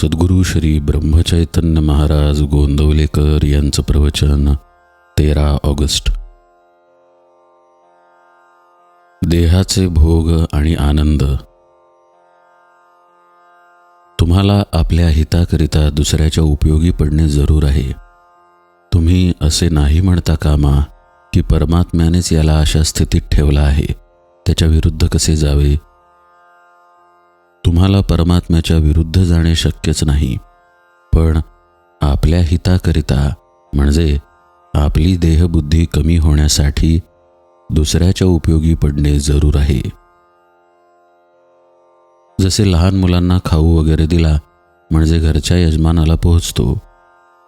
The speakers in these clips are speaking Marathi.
सद्गुरू श्री ब्रह्मचैतन्य महाराज गोंदवलेकर यांचं प्रवचन 13 ऑगस्ट. देहाचे भोग आणि आनंद. तुम्हाला आपल्या हिताकरिता दुसऱ्याच्या उपयोगी पडणे जरूर आहे. तुम्ही असे नाही म्हणता कामा की परमात्म्यानेच याला अशा स्थितीत ठेवला आहे, त्याच्या विरुद्ध कसे जावे. तुम्हाला परमात्म्याच्या विरुद्ध जाणे शक्यच नाही, पण आपल्या हिताकरिता म्हणजे आपली देहबुद्धी कमी होण्यासाठी दुसऱ्याच्या उपयोगी पडणे जरूर आहे. जसे लहान मुलांना खाऊ वगैरे दिला म्हणजे घरच्या यजमानाला पोहोचतो,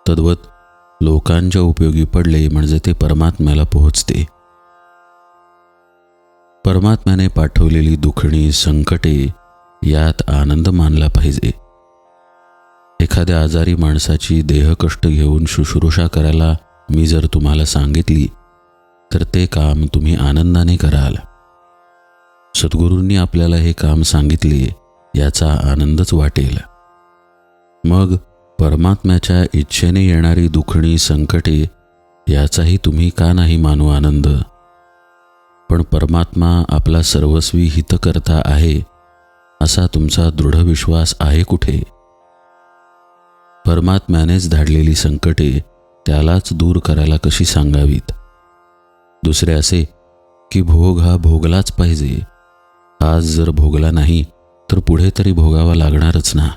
तद्वत लोकांच्या उपयोगी पडले म्हणजे ते परमात्म्याला पोहोचते. परमात्म्याने पाठवलेली दुखणी संकटे यात आनंद मानला पाहिजे. एखाद्या आजारी माणसाची देहकष्ट घेऊन शुश्रूषा करायला मी जर तुम्हाला सांगितली तर ते काम तुम्ही आनंदाने कराल. सद्गुरूंनी आपल्याला हे काम सांगितले याचा आनंदच वाटेल. मग परमात्म्याच्या इच्छेने येणारी दुखणी संकटे याचाही तुम्ही का नाही मानू आनंद. पण परमात्मा आपला सर्वस्वी हितकर्ता आहे असा तुमचा दृढ विश्वास आहे कुठे. परमात्म्यानेच धाडलेली संकटे त्यालाच दूर करायला कशी सांगावीत. दुसरे असे की भोग हा भोगलाच पाहिजे, आज जर भोगला नाही तर पुढे तरी भोगावा लागणारच ना.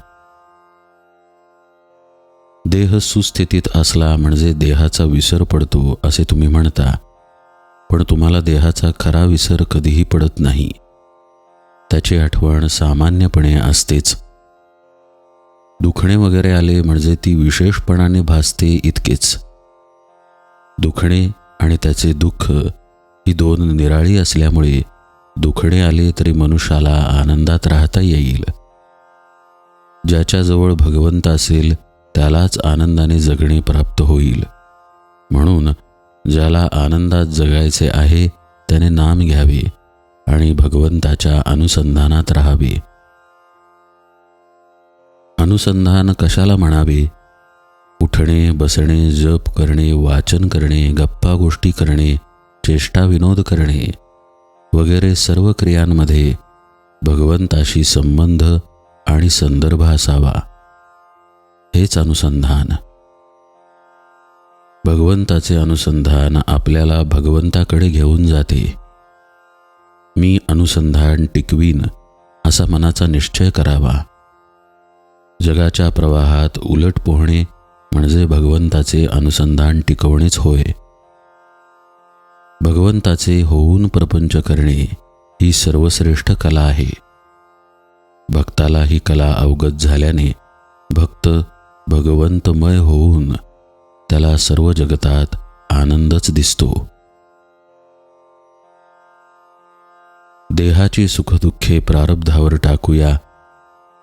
देह सुस्थितीत असला म्हणजे देहाचा विसर पडतो असे तुम्ही म्हणता, पण तुम्हाला देहाचा खरा विसर कधीही पडत नाही. त्याची आठवण सामान्यपणे असतेच. दुखणे वगैरे आले म्हणजे ती विशेषपणाने भासते इतकेच. दुखणे आणि त्याचे दुःख ही दोन निराळी असल्यामुळे दुखणे आले तरी मनुष्याला आनंदात राहता येईल. ज्याच्याजवळ भगवंत असेल त्यालाच आनंदाने जगणे प्राप्त होईल. म्हणून ज्याला आनंदात जगायचे आहे त्याने नाम घ्यावे आणि भगवंताच्या अनुसंधानात राहावे. अनुसंधान कशाला म्हणावे. उठणे, बसणे, जप करणे, वाचन करणे, गप्पा गोष्टी करणे, चेष्टा विनोद करणे वगैरे सर्व क्रियांमध्ये भगवंताशी संबंध आणि संदर्भ असावा. हेच अनुसंधान. भगवंताचे अनुसंधान आपल्याला भगवंताकडे घेऊन जाते. मी अनुसंधान टिकवीन असा मनाचा निश्चय करावा. जगाच्या प्रवाहात उलट पोहणे म्हणजे भगवंताचे अनुसंधान टिकवणेच होय. भगवंताचे होऊन प्रपंच करणे ही सर्वश्रेष्ठ कला आहे. भक्ताला ही कला अवगत झाल्याने भक्त भगवंतमय होऊन त्याला सर्व जगतात आनंदच दिसतो. देहाची सुखदुःखे प्रारब्धावर टाकूया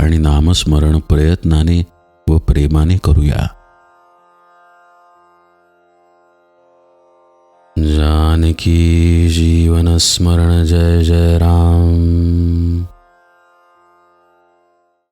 आणि नामस्मरण प्रयत्नाने व प्रेमाने करूया. जानकी जीवन स्मरण जय जय राम.